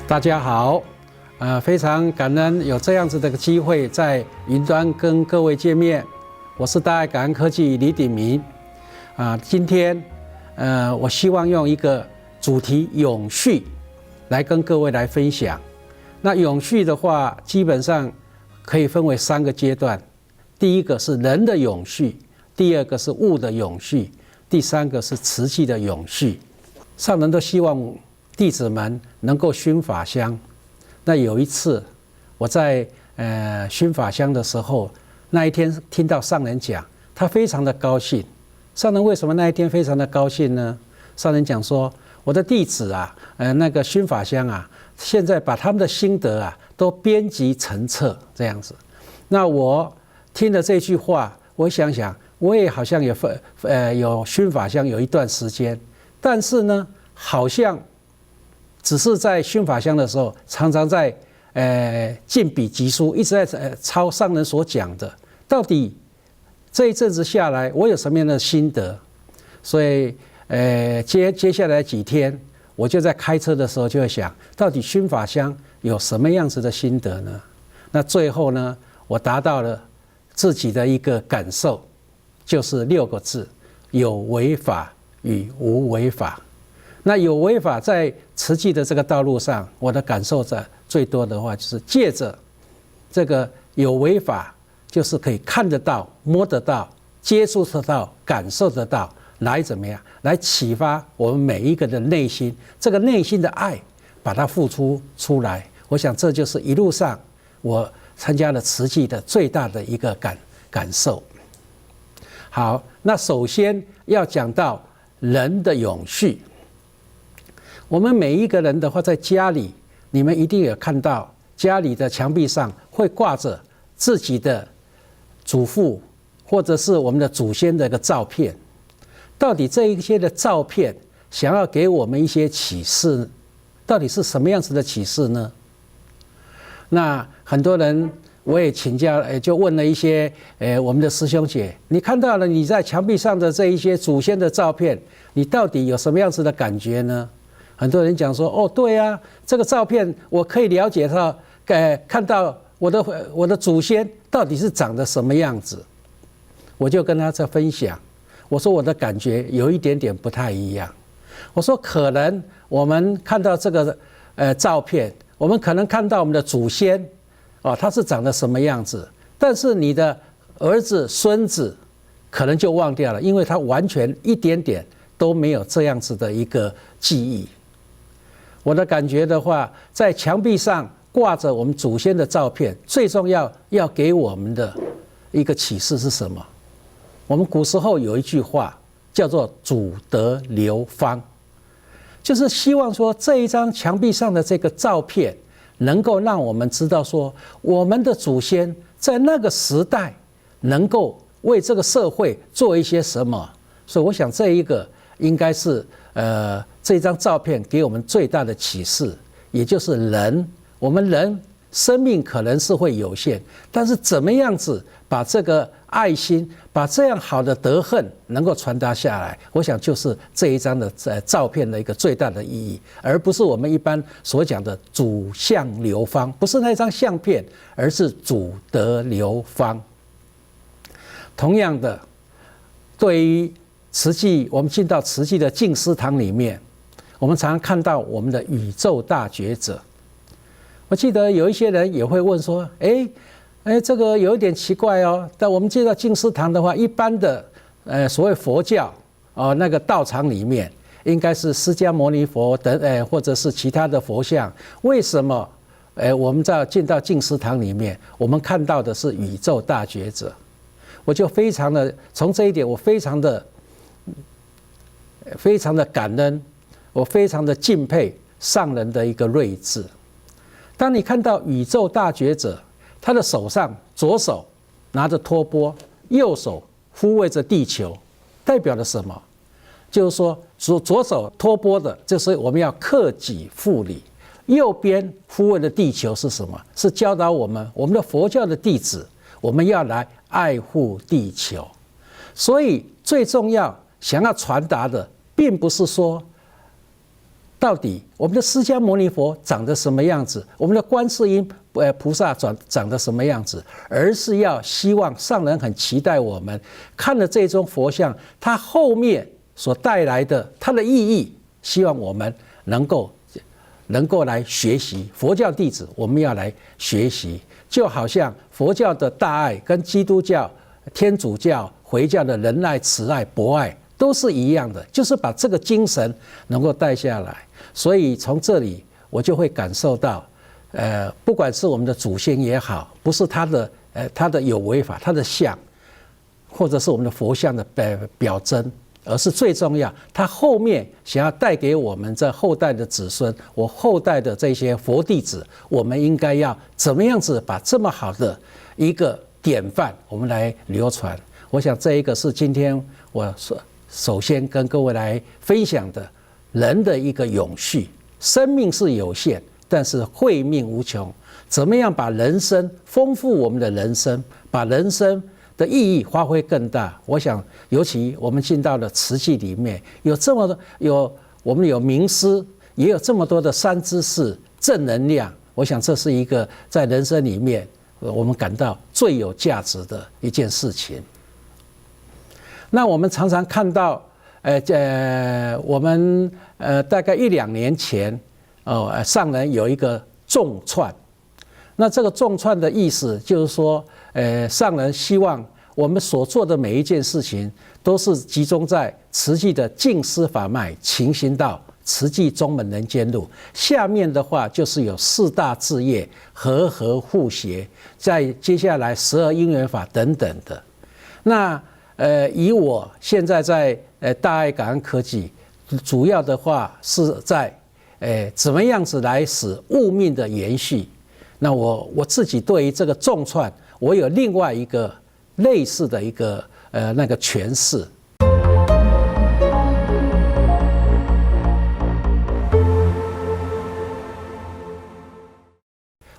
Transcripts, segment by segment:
大家好，非常感恩有这样子的机会在云端跟各位见面。我是大爱感恩科技李鼎铭，今天我希望用一个主题永续来跟各位来分享。那永续的话，基本上可以分为3个阶段，第一个是人的永续，第二个是物的永续，第三个是慈济的永续。上人都希望弟子们能够熏法香。那有一次我在熏法香的时候，那一天听到上人讲，他非常的高兴。上人为什么那一天非常的高兴呢？上人讲说，我的弟子那个熏法香现在把他们的心得都编辑成册这样子。那我听了这句话，我想想，我也好像有熏法香有一段时间，但是呢，好像只是在熏法香的时候，常常在进笔疾书，一直在抄上人所讲的。到底这一阵子下来，我有什么样的心得？所以接下来几天，我就在开车的时候就会想，到底熏法香有什么样子的心得呢？那最后呢，我达到了自己的一个感受，就是6个字：有为法与无为法。那有为法在慈济的这个道路上，我的感受最多的话，就是借着这个有为法，就是可以看得到、摸得到、接触得到、感受得到，来怎么样？来启发我们每一个人内心，这个内心的爱，把它付出出来。我想这就是一路上我参加了慈济的最大的一个感受。好，那首先要讲到人的永续。我们每一个人的话，在家里，你们一定有看到家里的墙壁上会挂着自己的祖父或者是我们的祖先的一个照片。到底这一些的照片想要给我们一些启示，到底是什么样子的启示呢？那很多人我也请教，就问了一些我们的师兄姐，你看到了你在墙壁上的这一些祖先的照片，你到底有什么样子的感觉呢？很多人讲说，哦，对啊，这个照片我可以了解到，看到我的祖先到底是长得什么样子。我就跟他在分享，我说我的感觉有一点点不太一样。我说可能我们看到这个照片，我们可能看到我们的祖先他是长得什么样子，但是你的儿子、孙子可能就忘掉了，因为他完全一点点都没有这样子的一个记忆。我的感觉的话，在墙壁上挂着我们祖先的照片，最重要要给我们的一个启示是什么？我们古时候有一句话叫做“祖德流芳”，就是希望说这一张墙壁上的这个照片，能够让我们知道说，我们的祖先在那个时代能够为这个社会做一些什么。所以我想这一个应该是这张照片给我们最大的启示，也就是我们人生命可能是会有限，但是怎么样子把这个爱心，把这样好的德行能够传达下来，我想就是这一张的照片的一个最大的意义，而不是我们一般所讲的祖相流芳，不是那张相片，而是祖德流芳。同样的，对于慈济，我们进到慈济的静思堂里面，我们常常看到我们的宇宙大觉者。我记得有一些人也会问说，这个有一点奇怪哦。但我们进到静思堂的话，一般的所谓佛教那个道场里面，应该是释迦牟尼佛等或者是其他的佛像。为什么我们在进到静思堂里面，我们看到的是宇宙大觉者？我就非常的从这一点，我非常的感恩，我非常的敬佩上人的一个睿智。当你看到宇宙大觉者，他的手上左手拿着托钵，右手抚慰着地球，代表了什么？就是说左手托钵的，就是我们要克己复礼；右边抚慰的地球是什么？是教导我们的佛教的弟子，我们要来爱护地球。所以最重要想要传达的，并不是说到底我们的释迦牟尼佛长得什么样子，我们的观世音菩萨长得什么样子，而是要希望上人很期待我们看了这尊佛像，它后面所带来的它的意义，希望我们能够来学习。佛教弟子我们要来学习，就好像佛教的大爱跟基督教、天主教、回教的仁爱、慈爱、博爱都是一样的，就是把这个精神能够带下来。所以从这里我就会感受到，不管是我们的祖先也好，不是他的有为法，他的像，或者是我们的佛像的表征，而是最重要，他后面想要带给我们这后代的子孙，我后代的这些佛弟子，我们应该要怎么样子把这么好的一个典范，我们来流传。我想这一个是今天我首先跟各位来分享的，人的一个永续。生命是有限，但是慧命无穷。怎么样把人生丰富我们的人生，把人生的意义发挥更大？我想，尤其我们进到了慈济里面，有这么多我们有名师，也有这么多的善知识、正能量。我想这是一个在人生里面我们感到最有价值的一件事情。那我们常常看到，我们大概1-2年前，上人有一个众串。那这个众串的意思就是说，上人希望我们所做的每一件事情，都是集中在慈济的净思法脉、勤行道、慈济宗门人间路。下面的话就是有4大志业、和合互协，在接下来12因缘法等等的。那以我现在在大爱感恩科技，主要的话是在怎么样子来使物命的延续。那我自己对于这个众串，我有另外一个类似的一个那个诠释。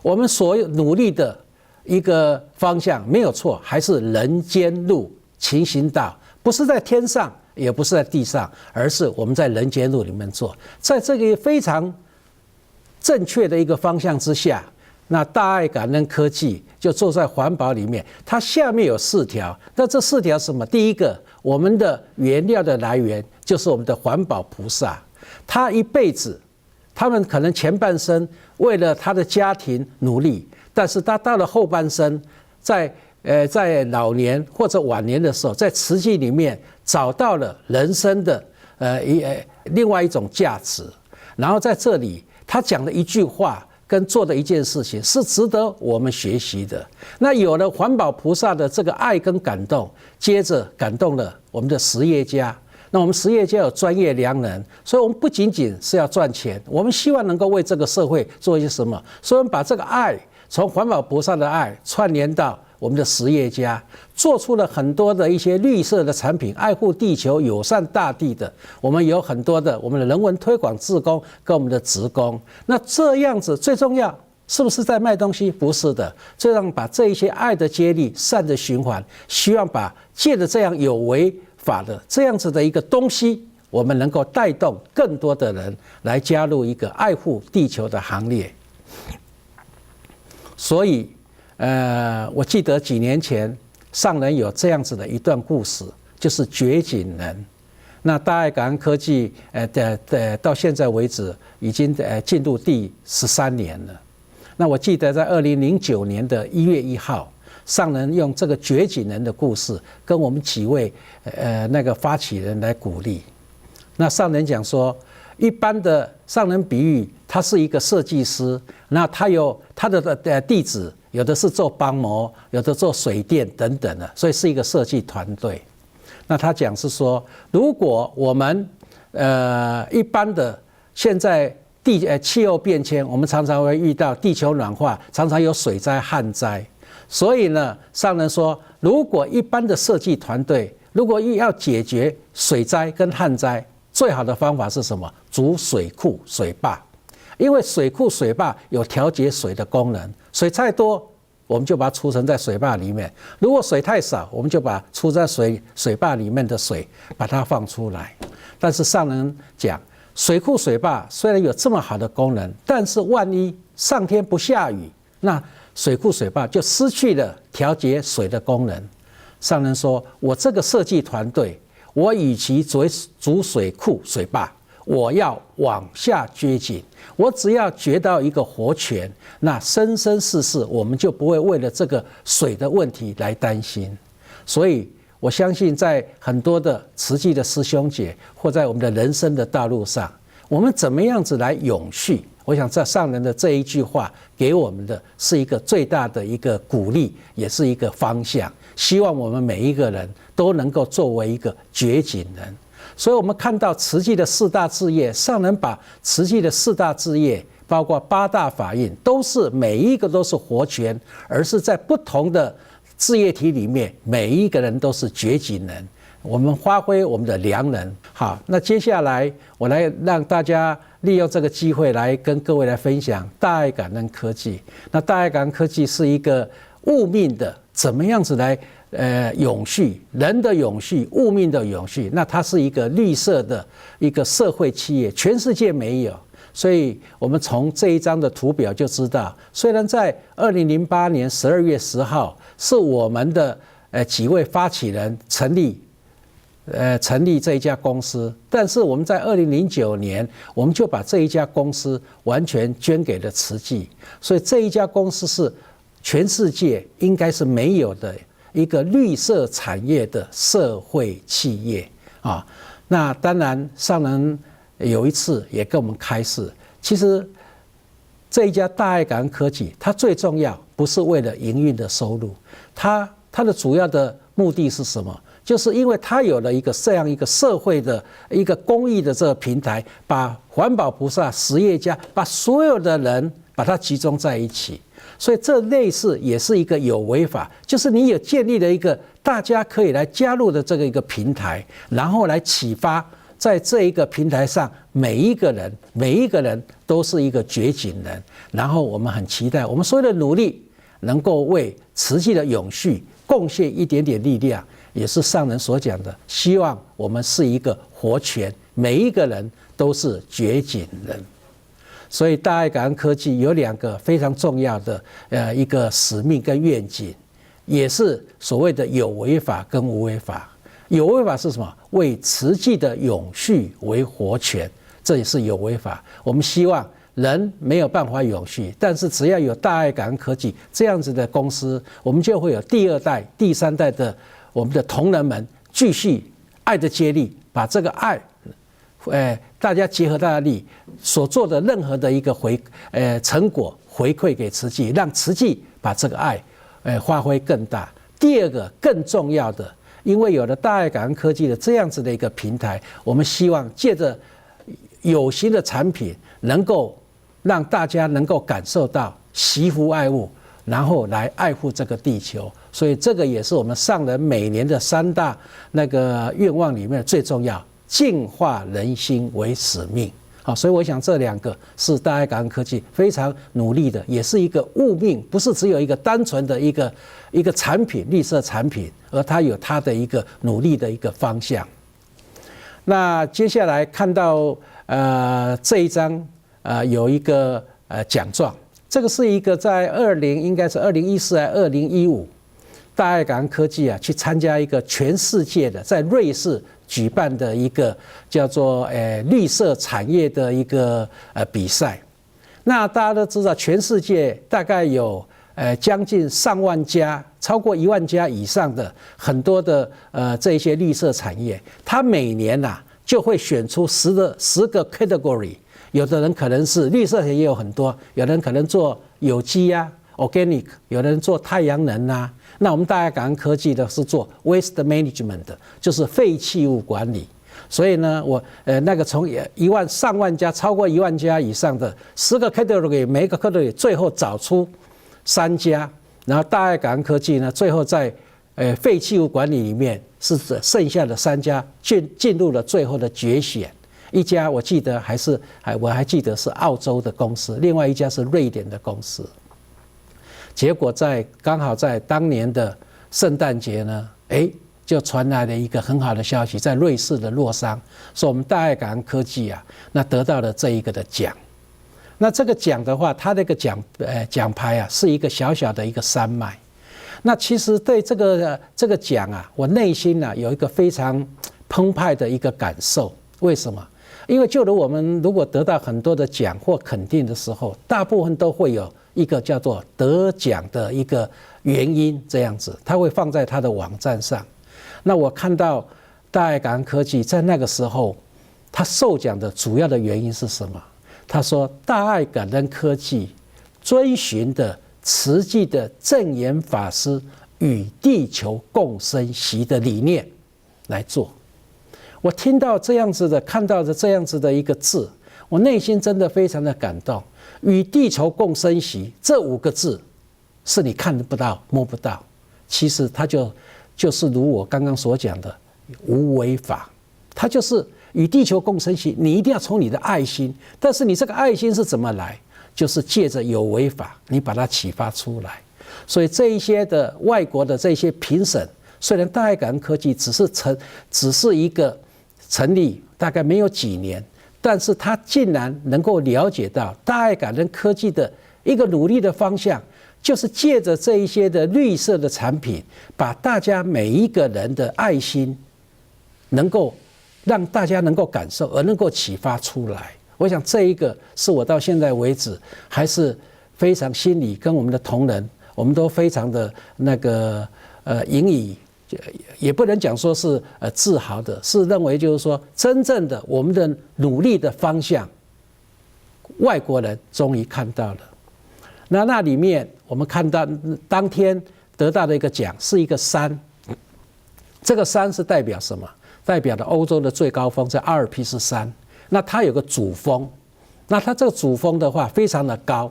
我们所努力的一个方向没有错，还是人间路、勤行道，不是在天上，也不是在地上，而是我们在人间路里面做。在这个非常正确的一个方向之下，那大爱感恩科技就做在环保里面。它下面有4条，那这4条是什么？第一个，我们的原料的来源就是我们的环保菩萨，他一辈子，他们可能前半生为了他的家庭努力，但是他到了后半生，在老年或者晚年的时候，在慈济里面找到了人生的另外一种价值。然后在这里，他讲的一句话跟做的一件事情是值得我们学习的。那有了环保菩萨的这个爱跟感动，接着感动了我们的实业家。那我们实业家有专业良人，所以我们不仅仅是要赚钱，我们希望能够为这个社会做一些什么。所以我们把这个爱从环保菩萨的爱串联到我们的实业家，做出了很多的一些绿色的产品，爱护地球、友善大地的。我们有很多的我们的人文推广志工跟我们的职工。那这样子最重要，是不是在卖东西？不是的，这样把这一些爱的接力、善的循环，希望把借着这样有为法的这样子的一个东西，我们能够带动更多的人来加入一个爱护地球的行列。所以我记得几年前上人有这样子的一段故事，就是掘井人。那大爱感恩科技到现在为止已经进入第13年了。那我记得在2009年的1月1号，上人用这个掘井人的故事跟我们几位那个发起人来鼓励。那上人讲说，一般的上人比喻他是一个设计师，那他有他的弟子，有的是做帮模，有的做水电等等的，所以是一个设计团队。那他讲是说，如果我们一般的现在气候变迁，我们常常会遇到地球暖化，常常有水灾旱灾。所以呢，上人说，如果一般的设计团队如果要解决水灾跟旱灾，最好的方法是什么？筑水库、水坝。因为水库、水坝有调节水的功能，水太多，我们就把它储存在水坝里面；如果水太少，我们就把储在水坝里面的水把它放出来。但是上人讲，水库水坝虽然有这么好的功能，但是万一上天不下雨，那水库水坝就失去了调节水的功能。上人说：“我这个设计团队，我与其筑水库水坝，我要往下掘井。我只要掘到一个活泉，那生生世世我们就不会为了这个水的问题来担心。所以。”我相信，在很多的慈济的师兄姐，或在我们的人生的道路上，我们怎么样子来永续？我想，在上人的这一句话给我们的是一个最大的一个鼓励，也是一个方向。希望我们每一个人都能够作为一个掘井人。所以，我们看到慈济的四大志业，上人把慈济的四大志业，包括八大法印，都是每一个都是活泉，而是在不同的事业体里面，每一个人都是掘井人，我们发挥我们的良能。好，那接下来我来让大家利用这个机会来跟各位来分享大爱感恩科技。那大爱感恩科技是一个物命的，怎么样子来永续，人的永续，物命的永续。那它是一个绿色的一个社会企业，全世界没有。所以我们从这一张的图表就知道，虽然在2008年12月10号是我们的几位发起人成立这一家公司，但是我们在2009年我们就把这一家公司完全捐给了慈济，所以这一家公司是全世界应该是没有的一个绿色产业的社会企业啊。那当然上人有一次也跟我们开示，其实这一家大爱感恩科技，它最重要不是为了营运的收入，它的主要的目的是什么？就是因为它有了一个这样一个社会的一个公益的这个平台，把环保菩萨、实业家，把所有的人把它集中在一起。所以这类似也是一个有为法，就是你有建立了一个大家可以来加入的这个一个平台，然后来启发。在这一个平台上，每一个人都是一个掘井人，然后我们很期待我们所有的努力能够为慈济的永续贡献一点点力量，也是上人所讲的，希望我们是一个活泉，每一个人都是掘井人。所以大爱感恩科技有2个非常重要的一个使命跟愿景，也是所谓的有为法跟无为法。有为法是什么？为慈济的永续为活泉，这也是有为法。我们希望人没有办法永续，但是只要有大爱感恩科技这样子的公司，我们就会有第2代、第3代的我们的同仁们继续爱的接力，把这个爱，大家结合大家力所做的任何的一个成果回馈给慈济，让慈济把这个爱发挥更大。第2个更重要的。因为有了大爱感恩科技的这样子的一个平台，我们希望借着有形的产品，能够让大家能够感受到惜福爱物，然后来爱护这个地球。所以这个也是我们上人每年的3大那个愿望里面最重要，净化人心为使命。好，所以我想这2个是大爱感恩科技非常努力的，也是一个物命，不是只有一个单纯的一个产品，绿色产品，而它有它的一个努力的一个方向。那接下来看到这一张有一个奖状，这个是一个在应该是2014还2015，大爱感恩科技去参加一个全世界的在瑞士举办的一个叫做绿色产业的一个比赛。那大家都知道，全世界大概有将近上万家，超过1万家以上的很多的这一些绿色产业，它每年就会选出10个 category。有的人可能是绿色产业有很多，有的人可能做有机organic， 有的人做太阳能那我们大爱感恩科技的是做 waste management 的，就是废弃物管理。所以呢，我那个从上万家，超过1万家以上的10个 category， 每一个 category 最后找出3家，然后大爱感恩科技呢，最后在废弃物管理里面是剩下的3家进入了最后的决选。一家我记得我还记得是澳洲的公司，另外一家是瑞典的公司。结果刚好在当年的圣诞节呢，就传来了一个很好的消息，在瑞士的洛桑，说我们大爱感恩科技啊，那得到了这一个的奖。那这个奖的话，它那个奖牌啊，是一个小小的一个山脉。那其实对这个奖啊，我内心啊有一个非常澎湃的一个感受。为什么？因为就如我们如果得到很多的奖或肯定的时候，大部分都会有一个叫做得奖的一个原因，这样子，它会放在它的网站上。那我看到大爱感恩科技在那个时候，它受奖的主要的原因是什么？他说，大爱感恩科技遵循的慈济的证严法师与地球共生习的理念来做。我听到这样子的，看到的这样子的一个字，我内心真的非常的感动。与地球共生习这5个字，是你看不到、摸不到，其实它就是如我刚刚所讲的无为法，它就是与地球共生习。你一定要从你的爱心，但是你这个爱心是怎么来？就是借着有为法，你把它启发出来。所以这一些的外国的这些评审，虽然大爱感恩科技只是一个成立大概没有几年，但是他竟然能够了解到大爱感恩科技的一个努力的方向，就是借着这一些的绿色的产品，把大家每一个人的爱心能够让大家能够感受，而能够启发出来。我想这一个是我到现在为止还是非常心里跟我们的同仁，我们都非常的那个引以也不能讲说是自豪的，是认为就是说真正的我们的努力的方向，外国人终于看到了。那里面我们看到当天得到的一个奖是一个山，这个山是代表什么？代表了欧洲的最高峰在阿尔卑斯山。那它有个主峰，那它这个主峰的话非常的高，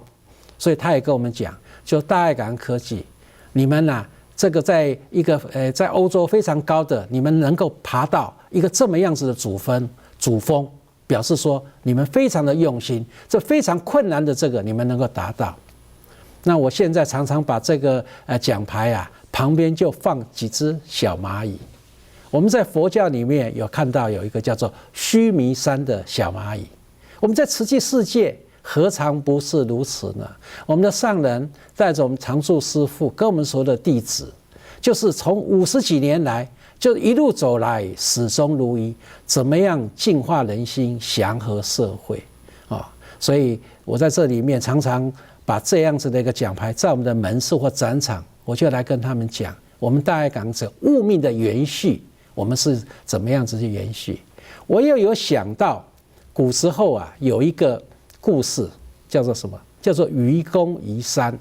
所以他也跟我们讲，就大爱感恩科技，你们啊，这个在一个在欧洲非常高的，你们能够爬到一个这么样子的主峰，表示说你们非常的用心，这非常困难的这个你们能够达到。那我现在常常把这个奖牌啊旁边就放几只小蚂蚁。我们在佛教里面有看到有一个叫做须弥山的小蚂蚁，我们在慈济世界何尝不是如此呢？我们的上人带着我们常住师父跟我们所有的弟子，就是从50几年来就一路走来，始终如一，怎么样净化人心，祥和社会啊！所以我在这里面常常把这样子的一个奖牌在我们的门市或展场，我就来跟他们讲，我们大爱感恩者物命的延续，我们是怎么样子去延续？我又有想到，古时候啊有一个故事叫做什么？叫做愚公移山。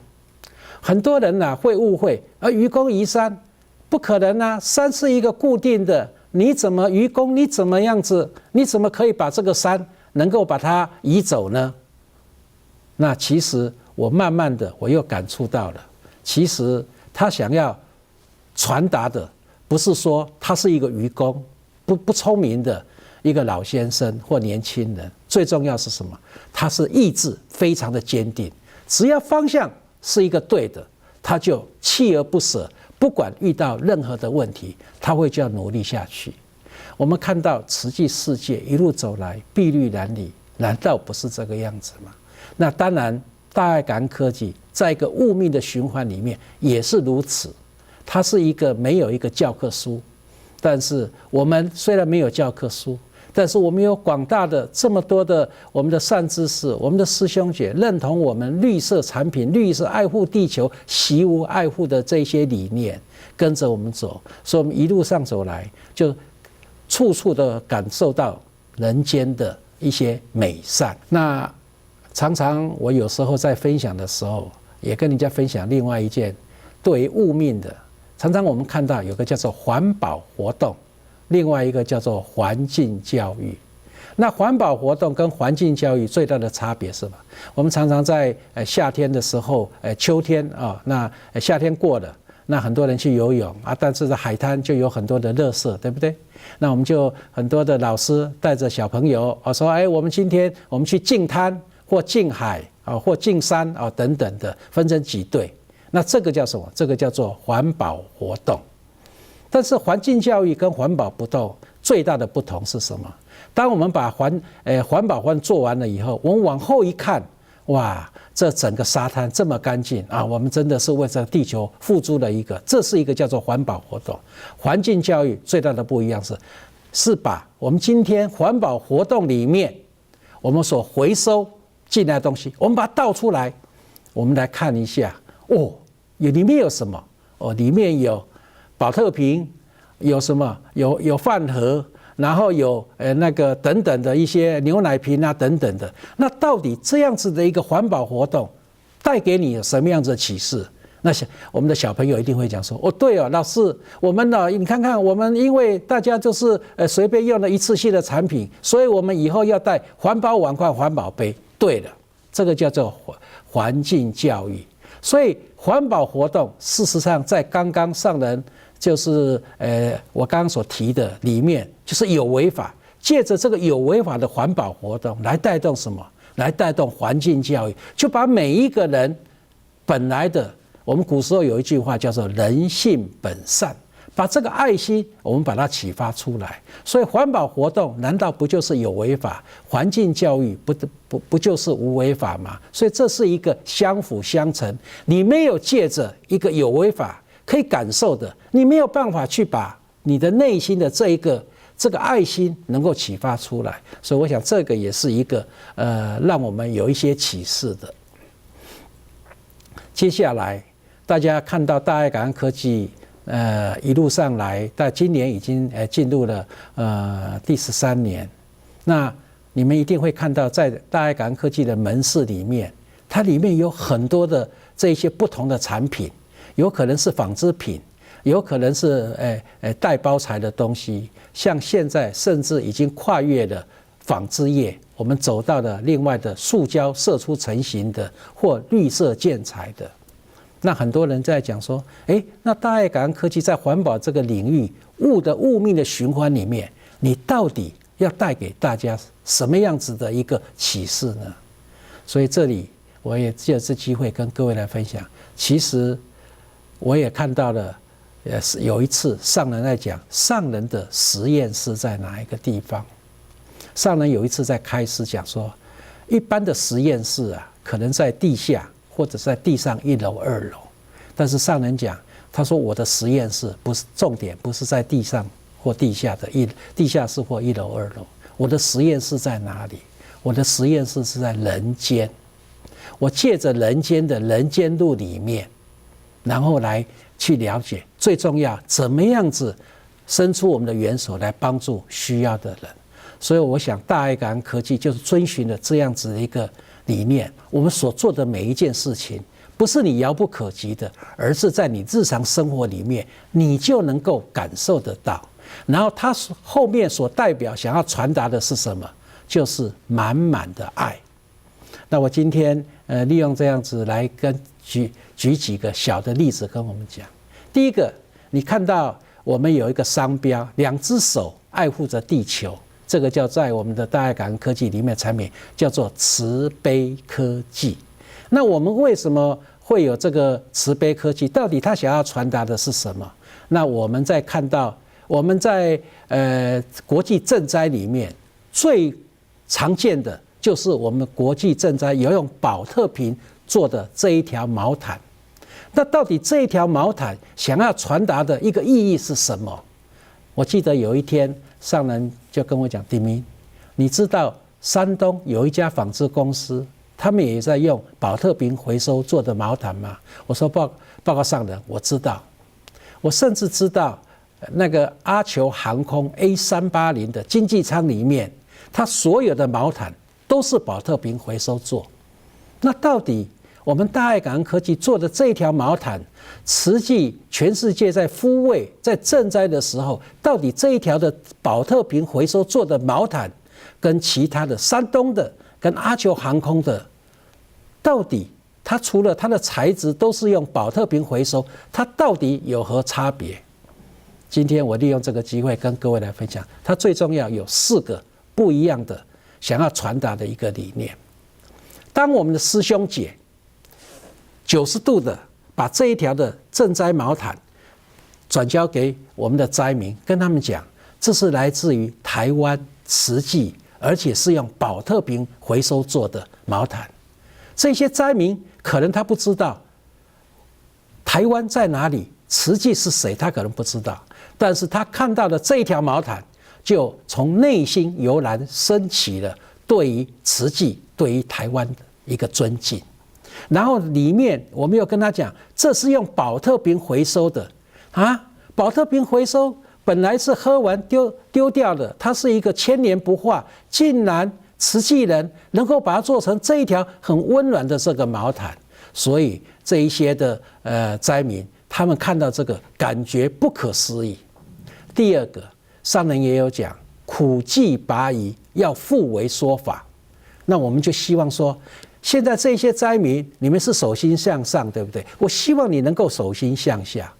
很多人啊会误会，愚公移山不可能啊，山是一个固定的，你怎么愚公？你怎么样子？你怎么可以把这个山能够把它移走呢？那其实我慢慢的我又感触到了，其实他想要传达的不是说他是一个愚公，不聪明的一个老先生或年轻人，最重要是什么？他是意志非常的坚定，只要方向是一个对的，他就锲而不舍，不管遇到任何的问题，他会就要努力下去。我们看到慈济世界一路走来，筚路蓝缕，难道不是这个样子吗？那当然，大爱感恩科技在一个物命的循环里面也是如此。它是一个没有一个教科书，但是我们虽然没有教科书，但是我们有广大的这么多的我们的善知识，我们的师兄姐认同我们绿色产品、绿色爱护地球、惜物爱护的这些理念，跟着我们走，所以我们一路上走来，就处处的感受到人间的一些美善。那常常我有时候在分享的时候，也跟人家分享另外一件对于物命的。常常我们看到有个叫做环保活动，另外一个叫做环境教育。那环保活动跟环境教育最大的差别是什么？我们常常在夏天的时候，秋天啊，那夏天过了，那很多人去游泳啊，但是在海滩就有很多的垃圾，对不对？那我们就很多的老师带着小朋友说，我们今天我们去净滩或净海啊，或净山啊等等的，分成几队。那这个叫什么？这个叫做环保活动。但是环境教育跟环保活动最大的不同是什么？当我们把环保活动做完了以后，我们往后一看，哇，这整个沙滩这么干净啊！我们真的是为这个地球付出了一个，这是一个叫做环保活动。环境教育最大的不一样是把我们今天环保活动里面我们所回收进来的东西，我们把它倒出来，我们来看一下哦，里面有什么？哦，里面有保特瓶，有什么？有饭盒。然后有那个等等的一些牛奶瓶啊等等的，那到底这样子的一个环保活动带给你什么样子的启示？那我们的小朋友一定会讲说：哦，对哦，老师，我们呢，你看看我们，因为大家就是随便用了一次性的产品，所以我们以后要带环保碗筷、环保杯。对了，这个叫做环境教育。所以环保活动事实上在刚刚上人。就是我刚刚所提的里面，就是有违法，借着这个有违法的环保活动来带动什么？来带动环境教育，就把每一个人本来的，我们古时候有一句话叫做人性本善，把这个爱心我们把它启发出来。所以环保活动难道不就是有违法？环境教育不就是无违法吗？所以这是一个相辅相成。你没有借着一个有违法可以感受的，你没有办法去把你的内心的这个爱心能够启发出来，所以我想这个也是一个让我们有一些启示的。接下来大家看到大爱感恩科技一路上来，到今年已经进入了第13年，那你们一定会看到在大爱感恩科技的门市里面，它里面有很多的这一些不同的产品。有可能是纺织品，有可能是带包材的东西，像现在甚至已经跨越了纺织业，我们走到了另外的塑胶射出成型的或绿色建材的。那很多人在讲说，那大爱感恩科技在环保这个领域物命的循环里面，你到底要带给大家什么样子的一个启示呢？所以这里我也借这机会跟各位来分享，其实我也看到了，有一次上人在讲上人的实验室在哪一个地方。上人有一次在开示讲说，一般的实验室啊，可能在地下或者在地上1楼、2楼。但是上人讲，他说我的实验室不是重点，不是在地上或地下的地下室或1楼、2楼。我的实验室在哪里？我的实验室是在人间。我借着人间的人间路里面。然后来去了解，最重要怎么样子伸出我们的援手来帮助需要的人。所以我想大爱感恩科技就是遵循了这样子的一个理念，我们所做的每一件事情不是你遥不可及的，而是在你日常生活里面你就能够感受得到。然后它后面所代表想要传达的是什么？就是满满的爱。那我今天利用这样子来举几个小的例子跟我们讲。第一个，你看到我们有一个商标，2只手爱护着地球，这个叫在我们的大爱感恩科技里面产品叫做慈悲科技。那我们为什么会有这个慈悲科技？到底它想要传达的是什么？那我们在看到我们在国际赈灾里面最常见的就是我们国际赈灾有用保特瓶做的这一条毛毯。那到底这一条毛毯想要传达的一个意义是什么？我记得有一天上人就跟我讲，丁明，你知道山东有一家纺织公司，他们也在用保特瓶回收做的毛毯吗？我说报告上人，我知道。我甚至知道那个阿酋航空 A380 的经济舱里面，它所有的毛毯都是保特瓶回收做。那到底我们大爱感恩科技做的这条毛毯，实际全世界在抚慰、在赈灾的时候，到底这一条的保特瓶回收做的毛毯，跟其他的山东的、跟阿酋航空的，到底它除了它的材质都是用保特瓶回收，它到底有何差别？今天我利用这个机会跟各位来分享，它最重要有4个不一样的想要传达的一个理念。当我们的师兄姐90度的把这一条的赈灾毛毯转交给我们的灾民，跟他们讲，这是来自于台湾慈济，而且是用宝特瓶回收做的毛毯。这些灾民可能他不知道台湾在哪里，慈济是谁，他可能不知道，但是他看到的这一条毛毯，就从内心油然升起了对于慈济、对于台湾的一个尊敬。然后里面我们又跟他讲，这是用宝特瓶回收的啊，宝特瓶回收本来是喝完丢掉的，它是一个千年不化，竟然慈济人能够把它做成这一条很温暖的这个毛毯，所以这一些的灾民，他们看到这个感觉不可思议。第二个，上人也有讲，苦既拔夷，要复为说法。那我们就希望说，现在这些灾民，你们是手心向上，对不对？我希望你能够手心向下。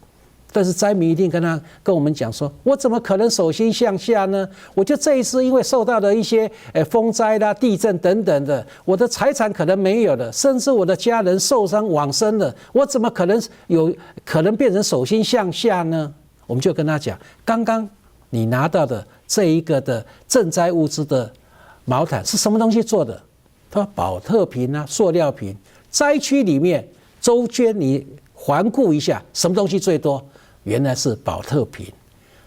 但是灾民一定跟我们讲说，我怎么可能手心向下呢？我就这一次因为受到了一些风灾啦、地震等等的，我的财产可能没有了，甚至我的家人受伤往生了，我怎么可能变成手心向下呢？我们就跟他讲，刚刚你拿到的这一个的赈灾物资的毛毯是什么东西做的？他说宝特瓶啊，塑料瓶。灾区里面周捐你环顾一下，什么东西最多？原来是宝特瓶。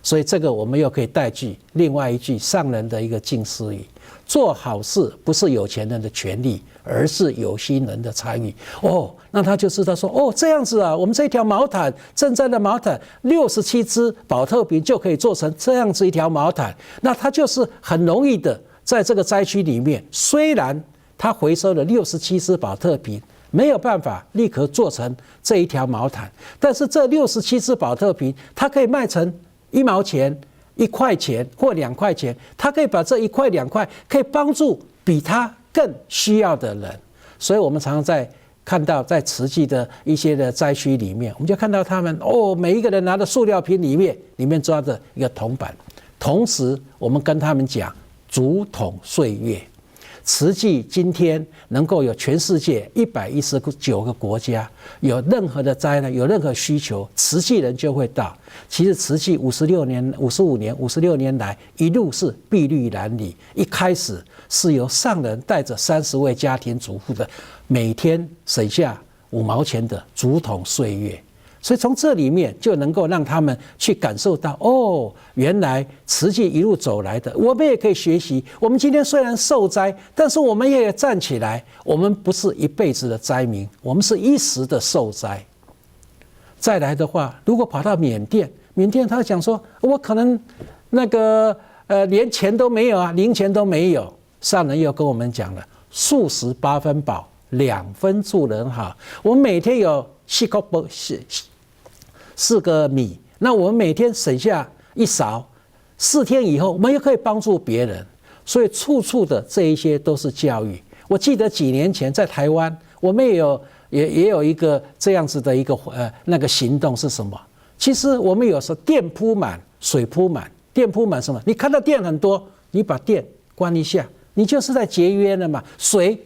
所以这个我们又可以带句另外一句上人的一个静思语：做好事不是有钱人的权利，而是有心人的参与。哦，那他就知道说，哦，这样子啊，我们这条毛毯，赈灾的毛毯，67只宝特瓶就可以做成这样子一条毛毯。那他就是很容易的，在这个灾区里面，虽然他回收了67只宝特瓶，没有办法立刻做成这一条毛毯，但是这67只宝特瓶，它可以卖成1毛钱、1块钱或2块钱，它可以把这1块2块可以帮助比他更需要的人。所以我们常常在看到在慈济的一些的灾区里面，我们就看到他们每一个人拿的塑料瓶里面装着一个铜板，同时我们跟他们讲竹筒岁月。慈济今天能够有全世界119个国家，有任何的灾难，有任何需求，慈济人就会到。其实慈济56年来，一路是筚路蓝缕。一开始是由上人带着30位家庭主妇的，每天省下5毛钱的竹筒岁月。所以从这里面就能够让他们去感受到，原来慈济一路走来的，我们也可以学习。我们今天虽然受灾，但是我们也站起来，我们不是一辈子的灾民，我们是一时的受灾。再来的话，如果跑到缅甸他讲说，我可能连钱都没有啊，零钱都没有。上人又跟我们讲了，素食8分饱，2分助人好。我们每天有4个米，那我们每天省下1勺，4天以后我们也可以帮助别人。所以处处的这一些都是教育。我记得几年前在台湾，我们也有一个这样子的一个那个行动是什么？其实我们有时候电铺满，水铺满。电铺满什么？你看到电很多，你把电关一下，你就是在节约了嘛。水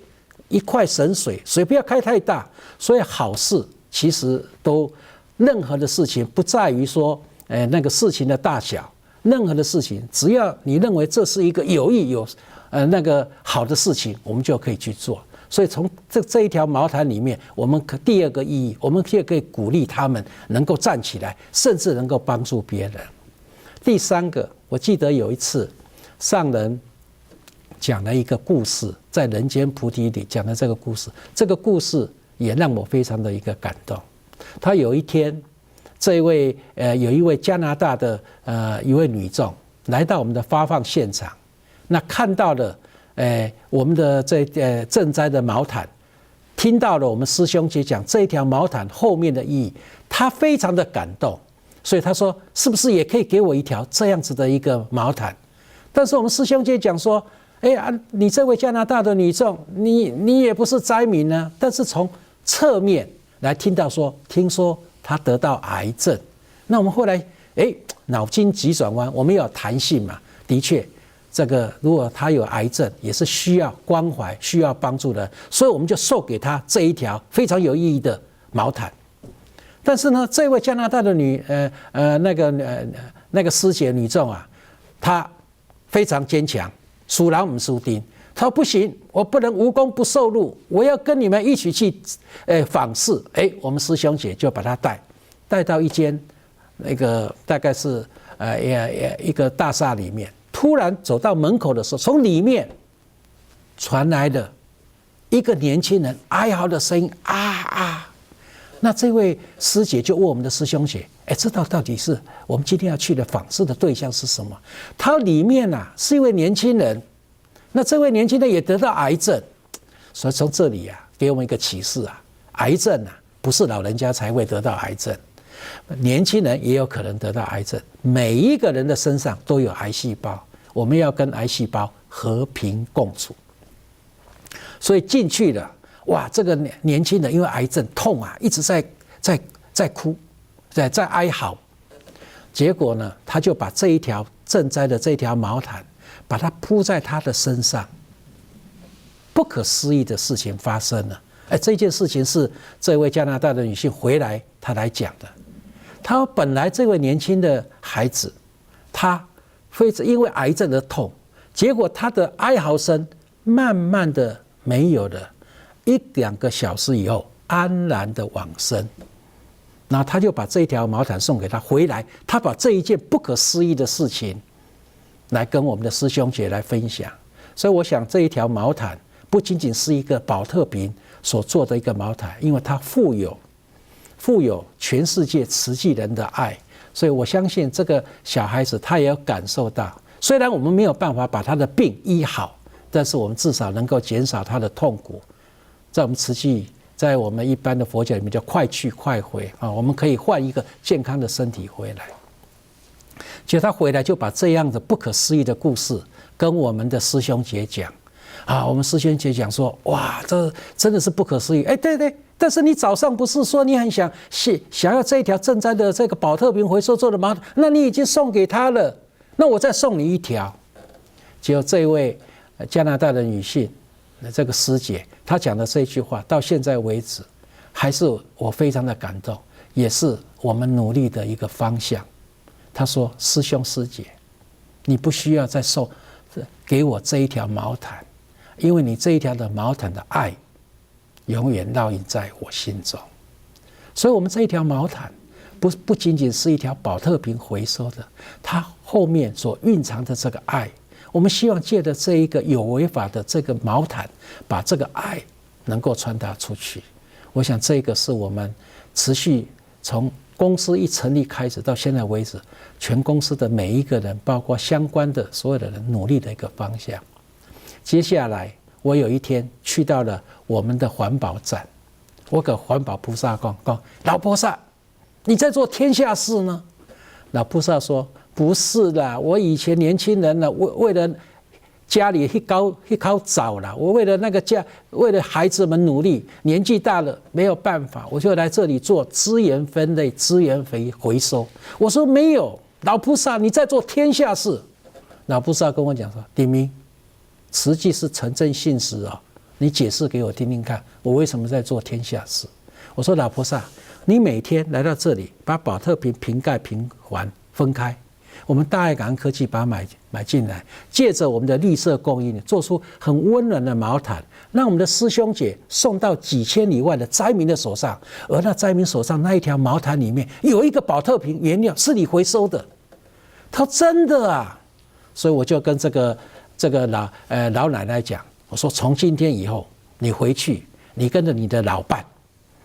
一块省水，水不要开太大。所以好事其实都任何的事情不在于说那个事情的大小，任何的事情只要你认为这是一个有益那个好的事情，我们就可以去做。所以从这一条毛毯里面，我们第二个意义，我们也可以鼓励他们能够站起来，甚至能够帮助别人。第三个，我记得有一次上人讲了一个故事，在人间菩提里讲的这个故事，这个故事也让我非常的一个感动。他有一天，有一位加拿大的一位女众来到我们的发放现场，那看到了我们的赈灾的毛毯，听到了我们师兄姐讲这一条毛毯后面的意义，他非常的感动，所以他说是不是也可以给我一条这样子的一个毛毯？但是我们师兄姐讲说，你这位加拿大的女众，你也不是灾民呢，但是从侧面来听说她得到癌症，那我们后来脑筋急转弯，我们要有弹性嘛，的确。这个如果他有癌症，也是需要关怀、需要帮助的，所以我们就授给他这一条非常有意义的毛毯。但是呢，这位加拿大的那个师姐女众啊，她非常坚强，属狼不属丁。她说不行，我不能无功不受禄，我要跟你们一起去访视。我们师兄姐就把她带到一间那个大概是一个大厦里面。突然走到门口的时候，从里面传来了一个年轻人哀嚎的声音啊！那这位师姐就问我们的师兄姐：这到底是我们今天要去的访视的对象是什么？他里面啊是一位年轻人，那这位年轻人也得到癌症，所以从这里啊给我们一个启示啊，癌症啊不是老人家才会得到癌症，年轻人也有可能得到癌症，每一个人的身上都有癌细胞，我们要跟癌细胞和平共处。所以进去了，哇，这个年轻人因为癌症痛啊，一直在哭，在哀嚎。结果呢，他就把这一条赈灾的这条毛毯，把它铺在他的身上。不可思议的事情发生了。这件事情是这位加拿大的女性回来她来讲的。她说本来这位年轻的孩子，他因为癌症而痛，结果他的哀嚎声慢慢的没有了，1-2个小时以后安然的往生。然后他就把这一条毛毯送给他，回来他把这一件不可思议的事情来跟我们的师兄姐来分享。所以我想这一条毛毯不仅仅是一个宝特瓶所做的一个毛毯，因为它富有全世界慈济人的爱，所以我相信这个小孩子他也有感受到，虽然我们没有办法把他的病医好，但是我们至少能够减少他的痛苦。在我们慈济，在我们一般的佛教里面叫快去快回啊，我们可以换一个健康的身体回来。结果他回来就把这样的不可思议的故事跟我们的师兄姐讲啊，我们师兄姐讲说，哇，这真的是不可思议。对，但是你早上不是说你很想要这一条赈灾的这个宝特瓶回收做的毛毯，那你已经送给他了，那我再送你一条。结果这位加拿大的女性，这个师姐，她讲的这句话，到现在为止，还是我非常的感动，也是我们努力的一个方向。她说：“师兄师姐，你不需要再给我这一条毛毯，因为你这一条的毛毯的爱，永远烙印在我心中。所以，我们这一条毛毯不仅仅是一条宝特瓶回收的，它后面所蕴藏的这个爱。”我们希望借着这一个有为法的这个毛毯，把这个爱能够传达出去。我想这个是我们持续从公司一成立开始到现在为止，全公司的每一个人，包括相关的所有的人努力的一个方向。接下来，我有一天去到了我们的环保站，我给环保菩萨讲，老菩萨，你在做天下事呢？老菩萨说。不是啦，我以前年轻人呢，为了家里一口早了，我为了为了孩子们努力，年纪大了没有办法，我就来这里做资源分类、资源回收。我说没有，老菩萨你在做天下事。老菩萨跟我讲说：“鼎明，慈济是诚正信实啊，你解释给我听听看，我为什么在做天下事？”我说：“老菩萨，你每天来到这里，把宝特瓶瓶盖、瓶环分开。”我们大爱感恩科技把它买进来，借着我们的绿色供应，做出很温暖的毛毯，让我们的师兄姐送到几千里外的灾民的手上，而那灾民手上那一条毛毯里面有一个宝特瓶原料是你回收的。他说真的啊，所以我就跟这个老奶奶讲，我说从今天以后，你回去，你跟着你的老伴，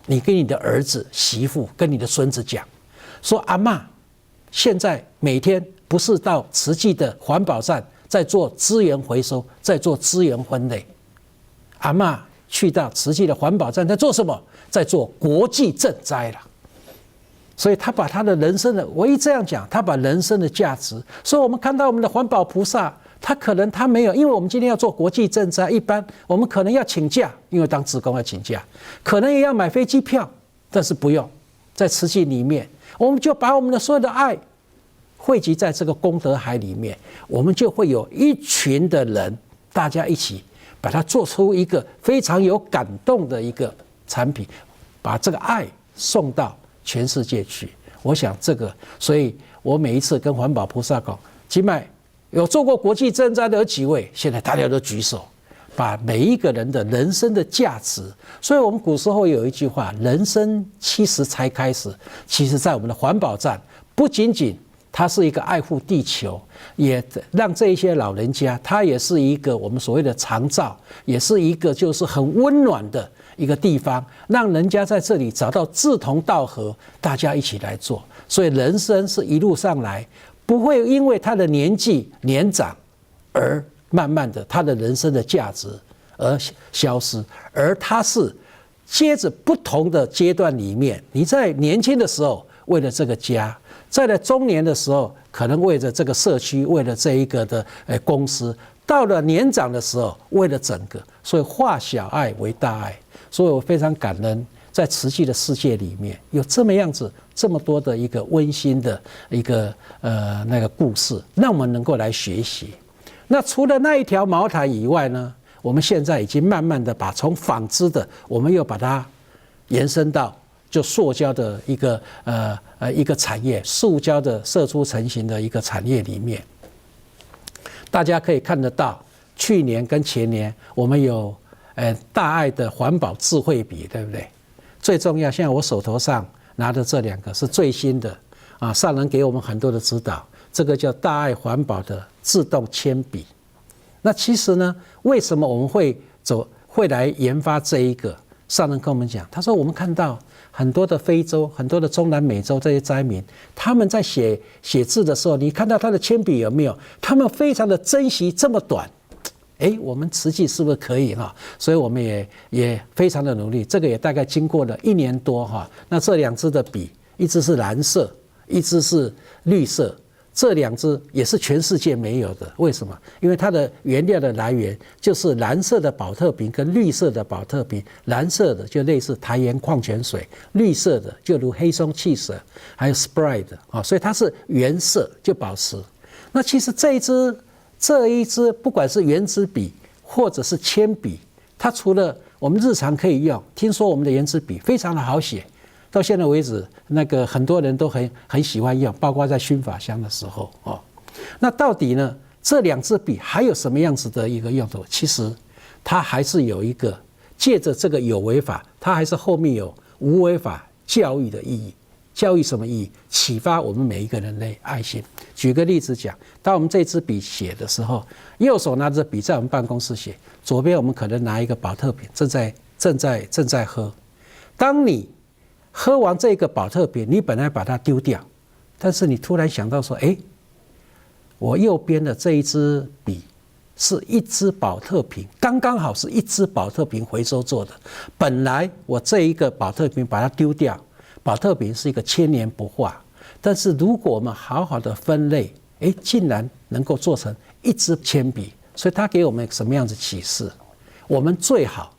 你跟你的儿子、媳妇，跟你的孙子讲，说阿嬷。现在每天不是到慈济的环保站在做资源回收，在做资源分类。阿嬷去到慈济的环保站在做什么？在做国际赈灾了。所以他把他的人生的，我一这样讲，他把人生的价值。所以我们看到我们的环保菩萨，他没有，因为我们今天要做国际赈灾，一般我们可能要请假，因为当志工要请假，可能也要买飞机票，但是不用，在慈济里面。我们就把我们的所有的爱汇集在这个功德海里面，我们就会有一群的人，大家一起把它做出一个非常有感动的一个产品，把这个爱送到全世界去。我想这个，所以我每一次跟环保菩萨讲，今麦有做过国际赈灾的有几位，现在大家都举手，把每一个人的人生的价值。所以我们古时候有一句话，人生70才开始。其实在我们的环保站，不仅仅它是一个爱护地球，也让这一些老人家，他也是一个我们所谓的长照，也是一个就是很温暖的一个地方，让人家在这里找到志同道合，大家一起来做。所以人生是一路上来，不会因为他的年纪年长而慢慢的他的人生的价值而消失，而他是接着不同的阶段里面，你在年轻的时候为了这个家，在了中年的时候可能为了这个社区，为了这一个的公司，到了年长的时候为了整个，所以化小爱为大爱。所以我非常感恩，在慈济的世界里面有这么样子这么多的一个温馨的一个那个故事，让我们能够来学习。那除了那一条毛毯以外呢，我们现在已经慢慢的把从纺织的，我们又把它延伸到就塑胶的一个产业，塑胶的射出成型的一个产业里面，大家可以看得到，去年跟前年我们有大爱的环保智慧笔，对不对？最重要，现在我手头上拿的这2个是最新的啊，上人给我们很多的指导，这个叫大爱环保的自动铅笔。那其实呢，为什么我们会来研发这一个？上人跟我们讲，他说我们看到很多的非洲、很多的中南美洲这些灾民，他们在写字的时候，你看到他的铅笔有没有？他们非常的珍惜这么短。我们慈济是不是可以哈？所以我们也非常的努力。这个也大概经过了1年多哈。那这2支的笔，一支是蓝色，一支是绿色。这2支也是全世界没有的。为什么？因为它的原料的来源就是蓝色的宝特瓶跟绿色的宝特瓶。蓝色的就类似台盐矿泉水，绿色的就如黑松汽水，还有 Sprite 啊，所以它是原色就保持。那其实这一支不管是原子笔或者是铅笔，它除了我们日常可以用，听说我们的原子笔非常的好写，到现在为止，那个很多人都很喜欢用，包括在熏法香的时候哦。那到底呢，这2支笔还有什么样子的一个用途？其实它还是有一个借着这个有为法，它还是后面有无为法教育的意义。教育什么意义？启发我们每一个人的爱心。举个例子讲，当我们这支笔写的时候，右手拿着笔在我们办公室写，左边我们可能拿一个宝特瓶正在喝。当你喝完这个宝特瓶，你本来把它丢掉，但是你突然想到说，我右边的这一支笔是一支宝特瓶，刚刚好是一支宝特瓶回收做的。本来我这一个宝特瓶把它丢掉，宝特瓶是一个千年不化，但是如果我们好好的分类，竟然能够做成一支铅笔。所以它给我们什么样子启示？我们最好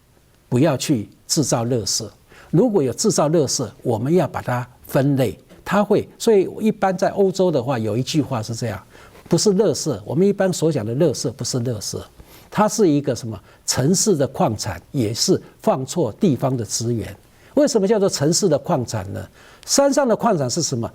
不要去制造垃圾，如果有制造垃圾，我们要把它分类。所以一般在欧洲的话，有一句话是这样，不是垃圾，我们一般所讲的垃圾不是垃圾，它是一个什么城市的矿产，也是放错地方的资源。为什么叫做城市的矿产呢？山上的矿产是什么？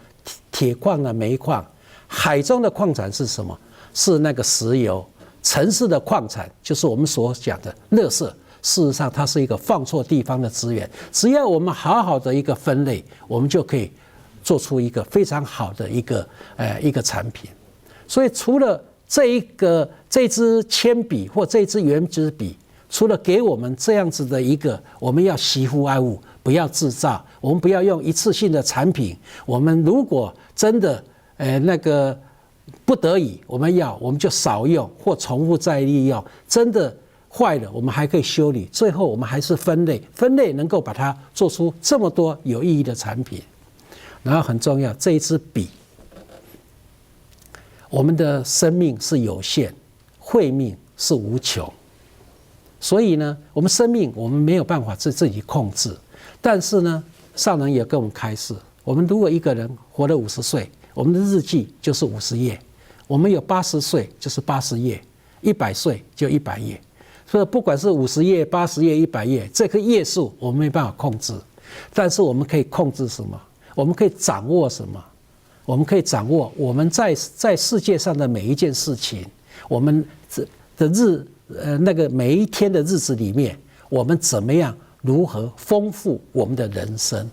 铁矿啊、煤矿。海中的矿产是什么？是那个石油。城市的矿产就是我们所讲的垃圾。事实上，它是一个放错地方的资源。只要我们好好的一个分类，我们就可以做出一个非常好的一个产品。所以，除了这支铅笔或这支原子笔，除了给我们这样子的一个，我们要惜物爱物，不要制造，我们不要用一次性的产品。我们如果真的那个不得已，我们就少用或重复再利用。真的坏了，我们还可以修理。最后我们还是分类能够把它做出这么多有意义的产品。然后很重要，这一支笔，我们的生命是有限，慧命是无穷。所以呢，我们生命我们没有办法自己控制，但是呢，上人也跟我们开示，我们如果一个人活了50岁，我们的日记就是50页；我们有80岁就是80页，100岁就100页。所以不管是50页、80页、100页，这个页数我们没办法控制，但是我们可以控制什么？我们可以掌握什么？我们可以掌握我们在世界上的每一件事情，我们的那个每一天的日子里面，我们怎么样如何丰富我们的人生？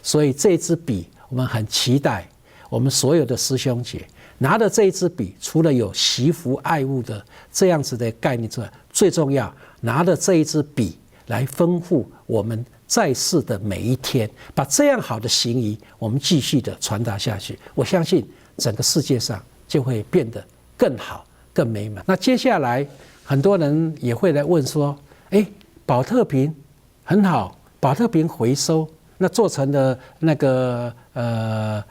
所以这支笔，我们很期待我们所有的师兄姐拿着这一支笔，除了有惜福爱物的这样子的概念之外，最重要拿着这一支笔来丰富我们在世的每一天，把这样好的行仪我们继续的传达下去，我相信整个世界上就会变得更好更美满。那接下来很多人也会来问说，保特瓶很好，保特瓶回收，那做成的那个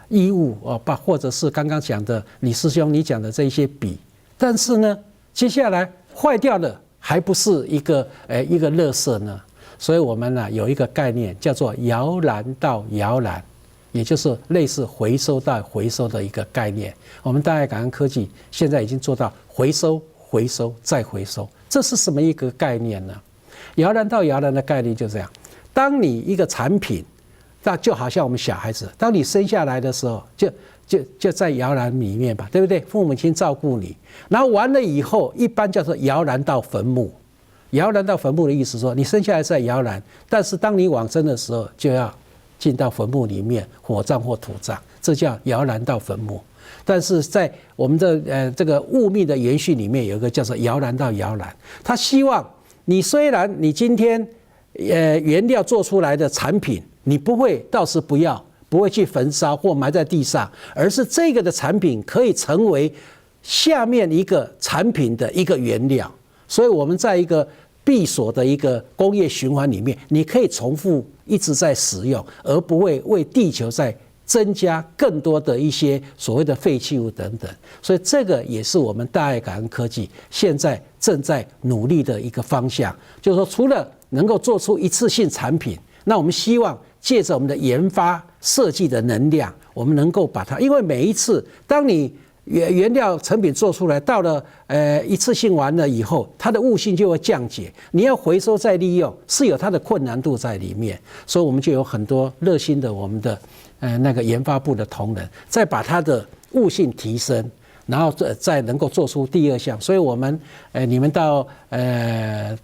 衣物或者是刚刚讲的李师兄你讲的这些笔，但是呢，接下来坏掉了还不是一个垃圾呢？所以我们呢有一个概念叫做摇篮到摇篮，也就是类似回收到回收的一个概念。我们大爱感恩科技现在已经做到回收、回收再回收，这是什么一个概念呢？摇篮到摇篮的概念就这样：当你一个产品，那就好像我们小孩子，当你生下来的时候，就在摇篮里面吧，对不对？父母亲照顾你，然后完了以后，一般叫做摇篮到坟墓。摇篮到坟墓的意思说，你生下来在摇篮，但是当你往生的时候，就要进到坟墓里面，火葬或土葬，这叫摇篮到坟墓。但是在我们的这个物命的延续里面，有一个叫做摇篮到摇篮。他希望你虽然你今天原料做出来的产品，你不会到时不会去焚烧或埋在地上，而是这个的产品可以成为下面一个产品的一个原料。所以我们在一个闭锁的一个工业循环里面，你可以重复一直在使用，而不会为地球在增加更多的一些所谓的废弃物等等。所以这个也是我们大爱感恩科技现在正在努力的一个方向，就是说除了能够做出一次性产品，那我们希望借着我们的研发设计的能量，我们能够把它，因为每一次当你原料成品做出来，到了一次性完了以后，它的物性就会降解，你要回收再利用是有它的困难度在里面，所以我们就有很多热心的我们的那个研发部的同仁，再把它的物性提升，然后再能够做出第二项。所以我们你们到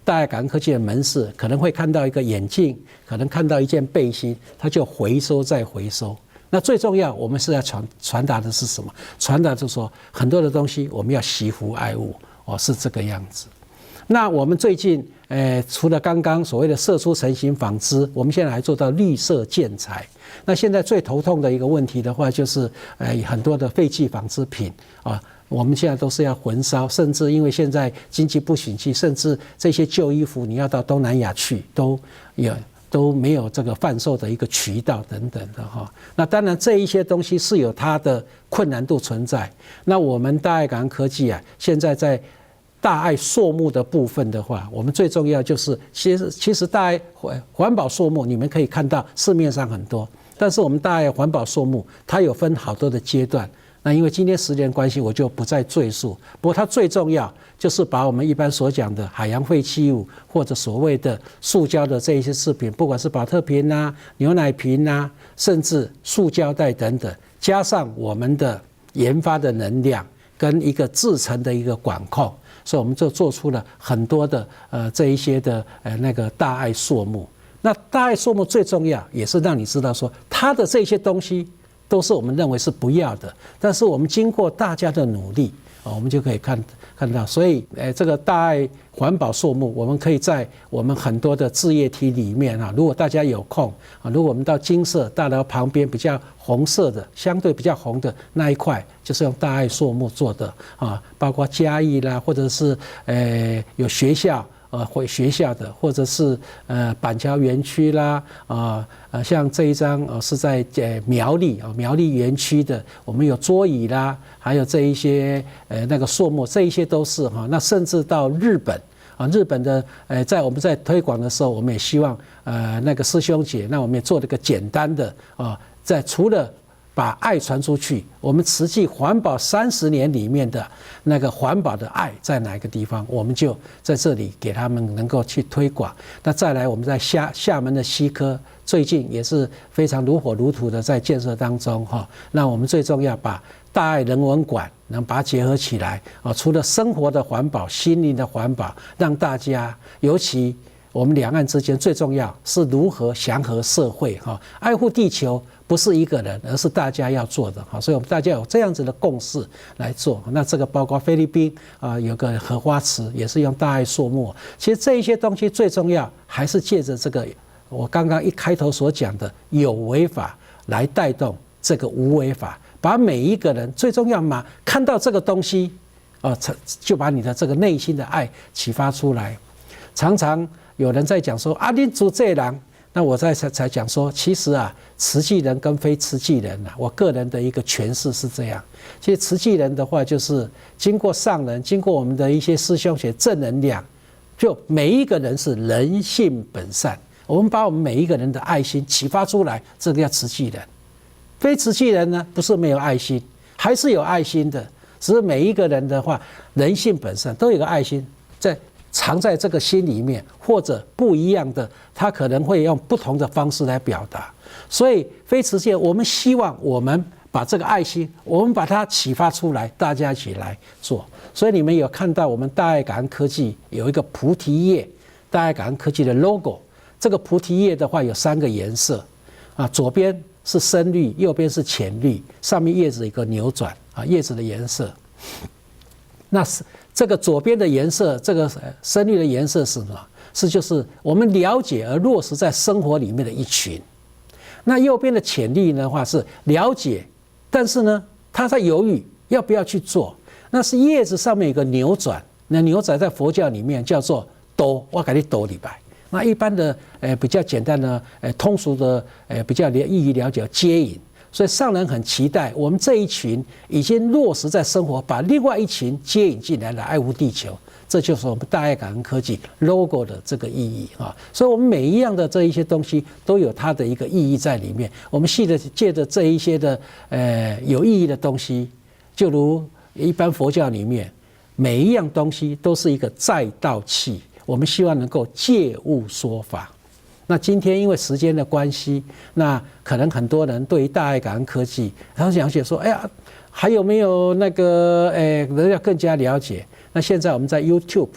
大爱感恩科技的门市，可能会看到一个眼镜，可能看到一件背心，它就回收再回收。那最重要，我们是要传达的是什么？传达就是说，很多的东西我们要惜福爱物，是这个样子。那我们最近除了刚刚所谓的射出成型纺织，我们现在还做到绿色建材。那现在最头痛的一个问题的话，就是很多的废弃纺织品啊，我们现在都是要焚烧，甚至因为现在经济不景气，甚至这些旧衣服你要到东南亚去都没有这个贩售的一个渠道等等的哈。那当然这一些东西是有它的困难度存在。那我们大爱感恩科技啊，现在在大爱塑木的部分的话，我们最重要就是其实大爱环保塑木，你们可以看到市面上很多，但是我们大爱环保塑木它有分好多的阶段。那因为今天时间关系，我就不再赘述。不过它最重要就是把我们一般所讲的海洋废弃物，或者所谓的塑胶的这一些制品，不管是保特瓶啊、牛奶瓶啊，甚至塑胶袋等等，加上我们的研发的能量跟一个制程的一个管控，所以我们就做出了很多的这一些的那个大爱塑木。那大爱塑木最重要也是让你知道说，它的这些东西都是我们认为是不要的，但是我们经过大家的努力，我们就可以看到。所以，这个大爱环保塑木，我们可以在我们很多的置业体里面啊，如果大家有空啊，如果我们到金色大楼旁边比较红色的，相对比较红的那一块，就是用大爱塑木做的啊，包括嘉义啦，或者是有学校。或学校的，或者是板桥园区啦，像这一张是在苗栗园区的，我们有桌椅啦，还有这一些那个塑木，这一些都是哈。那甚至到日本啊，日本的在我们在推广的时候，我们也希望那个师兄姐，那我们也做了个简单的在除了把爱传出去。我们慈济环保30年里面的那个环保的爱在哪个地方，我们就在这里给他们能够去推广。那再来，我们在厦门的西科最近也是非常如火如荼的在建设当中哈。那我们最重要把大爱人文馆能把它结合起来啊，除了生活的环保、心灵的环保，让大家尤其我们两岸之间最重要是如何祥和社会哈，爱护地球不是一个人，而是大家要做的哈，所以我们大家有这样子的共识来做。那这个包括菲律宾啊，有个荷花池也是用大爱塑木。其实这一些东西最重要还是借着这个我刚刚一开头所讲的有为法来带动这个无为法，把每一个人最重要嘛，看到这个东西就把你的这个内心的爱启发出来。常常有人在讲说啊，你做这人，那我才讲说，其实啊，慈济人跟非慈济人啊，我个人的一个诠释是这样。其实慈济人的话，就是经过上人，经过我们的一些师兄姐正能量，就每一个人是人性本善，我们把我们每一个人的爱心启发出来，这个叫慈济人。非慈济人呢，不是没有爱心，还是有爱心的，只是每一个人的话，人性本善，都有个爱心藏在这个心里面，或者不一样的，他可能会用不同的方式来表达。所以非慈济，我们希望我们把这个爱心，我们把它启发出来，大家一起来做。所以你们有看到我们大爱感恩科技有一个菩提叶，大爱感恩科技的 logo。这个菩提叶的话有3个颜色啊，左边是深绿，右边是浅绿，上面叶子有一个扭转啊，叶子的颜色。那是这个左边的颜色，这个深绿的颜色是什么？就是我们了解而落实在生活里面的一群。那右边的浅绿的话是了解，但是呢，他在犹豫要不要去做。那是叶子上面有个扭转，那扭转在佛教里面叫做斗，我给你斗礼拜。那一般的比较简单的通俗的比较易于了解接引。所以上人很期待我们这一群已经落实在生活，把另外一群接引进来，来爱护地球，这就是我们大爱感恩科技 logo 的这个意义啊。所以我们每一样的这一些东西都有它的一个意义在里面。我们借着这一些的有意义的东西，就如一般佛教里面每一样东西都是一个载道器，我们希望能够借物说法。那今天因为时间的关系，那可能很多人对于大爱感恩科技，然后想写说，哎呀，还有没有那个人要更加了解？那现在我们在 YouTube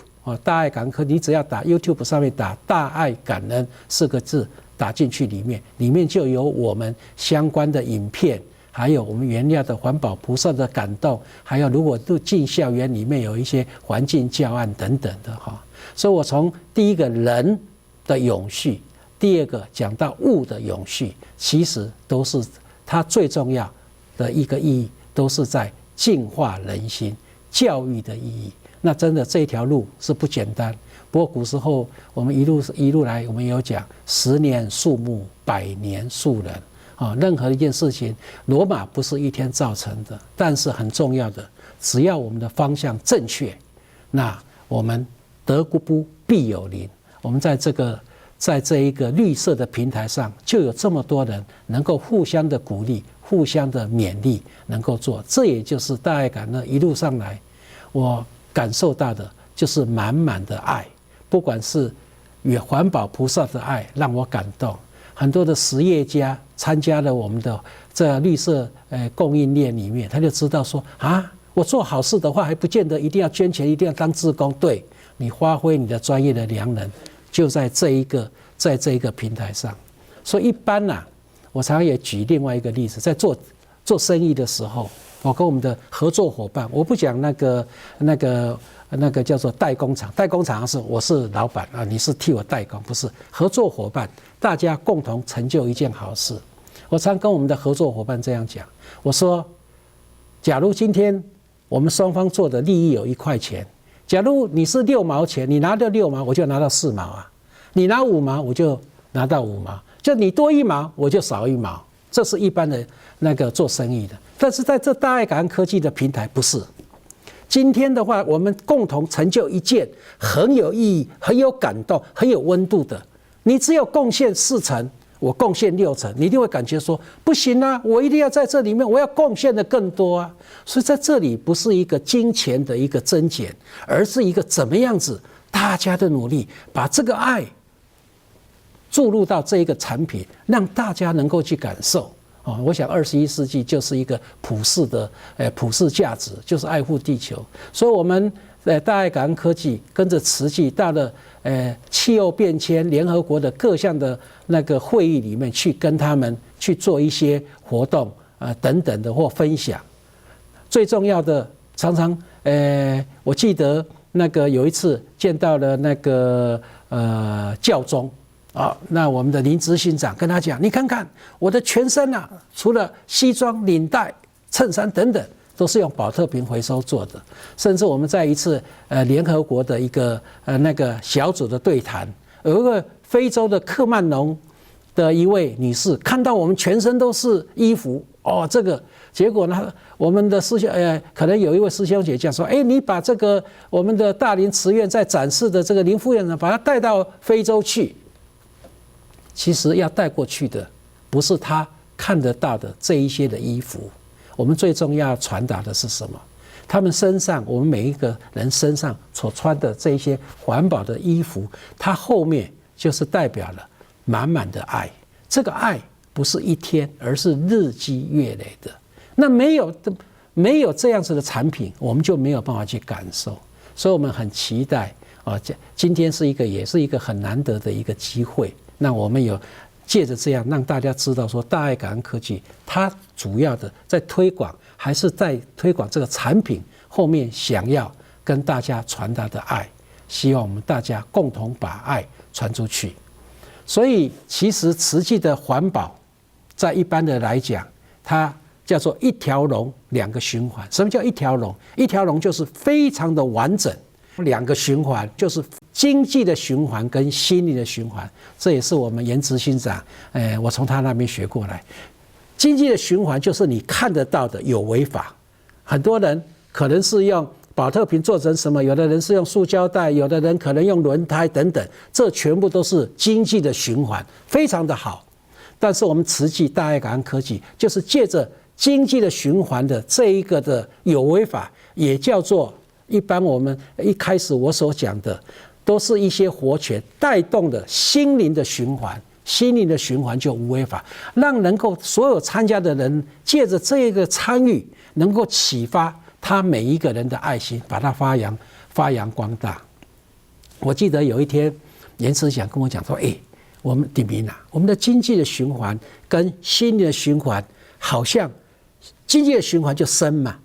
大爱感恩科技，你只要打 YouTube 上面打大爱感恩4个字打进去，里面就有我们相关的影片，还有我们原料的环保菩萨的感动，还有如果进校园里面有一些环境教案等等的哈。所以我从第一个人的永续，第2个讲到物的永续，其实都是它最重要的一个意义，都是在净化人心、教育的意义。那真的这条路是不简单。不过古时候我们一路来，我们有讲10年树木，100年树人啊。任何一件事情，罗马不是一天造成的，但是很重要的，只要我们的方向正确，那我们得不必有邻。我们在这一个绿色的平台上，就有这么多人能够互相的鼓励、互相的勉励，能够做。这也就是大爱感恩一路上来，我感受到的就是满满的爱，不管是与环保菩萨的爱，让我感动。很多的实业家参加了我们的这绿色供应链里面，他就知道说啊，我做好事的话，还不见得一定要捐钱，一定要当志工。对，你发挥你的专业的良能。就在这一个平台上，所以一般我常常也举另外一个例子，在做生意的时候，我跟我们的合作伙伴，我不讲那个叫做代工厂，代工厂我是老板啊，你是替我代工，不是合作伙伴，大家共同成就一件好事。我常跟我们的合作伙伴这样讲，我说，假如今天我们双方做的利益有1块钱。假如你是6毛钱，你拿到6毛，我就拿到4毛啊；你拿5毛，我就拿到5毛。就你多1毛，我就少1毛。这是一般的那个做生意的。但是在这大爱感恩科技的平台不是。今天的话，我们共同成就一件很有意义、很有感动、很有温度的。你只有贡献4成，我贡献60%，你一定会感觉说不行啊，我一定要在这里面，我要贡献的更多啊。所以在这里不是一个金钱的一个增减，而是一个怎么样子大家的努力，把这个爱注入到这一个产品，让大家能够去感受。我想21世纪就是一个普世的普世价值，就是爱护地球。所以我们大爱感恩科技跟着慈济到了气候变迁联合国的各项的那个会议里面去跟他们去做一些活动等等的或分享。最重要的，常常我记得那个有一次见到了那个教宗。那我们的林执行长跟他讲，你看看我的全身啊，除了西装、领带、衬衫等等，都是用保特瓶回收做的。甚至我们在一次联合国的一个那个小组的对谈，有一个非洲的克曼农的一位女士，看到我们全身都是衣服，这个结果呢，我们的师兄可能有一位师兄姐讲说，你把这个我们的大林慈院在展示的这个林副院长，把他带到非洲去。其实要带过去的不是他看得到的这一些的衣服，我们最重要传达的是什么？他们身上，我们每一个人身上所穿的这一些环保的衣服，它后面就是代表了满满的爱。这个爱不是一天，而是日积月累的。那没有这样子的产品，我们就没有办法去感受。所以我们很期待今天也是一个很难得的一个机会。那我们有借着这样让大家知道说，大爱感恩科技它主要的在推广，还是在推广这个产品后面想要跟大家传达的爱，希望我们大家共同把爱传出去。所以其实慈济的环保在一般的来讲，它叫做一条龙2个循环。什么叫一条龙？一条龙就是非常的完整，2个循环就是经济的循环跟心理的循环。这也是我们严执行长我从他那边学过来。经济的循环就是你看得到的有违法，很多人可能是用保特瓶做成什么，有的人是用塑胶袋，有的人可能用轮胎等等，这全部都是经济的循环，非常的好。但是我们慈济大爱感恩科技就是借着经济的循环的这一个的有违法，也叫做一般我们一开始我所讲的，都是一些活泉带动的心灵的循环。心灵的循环就无违法，让能够所有参加的人借着这个参与，能够启发他每一个人的爱心，把它发扬光大。我记得有一天严师长跟我讲说，我们鼎明我们的经济的循环跟心灵的循环，好像经济的循环就身嘛，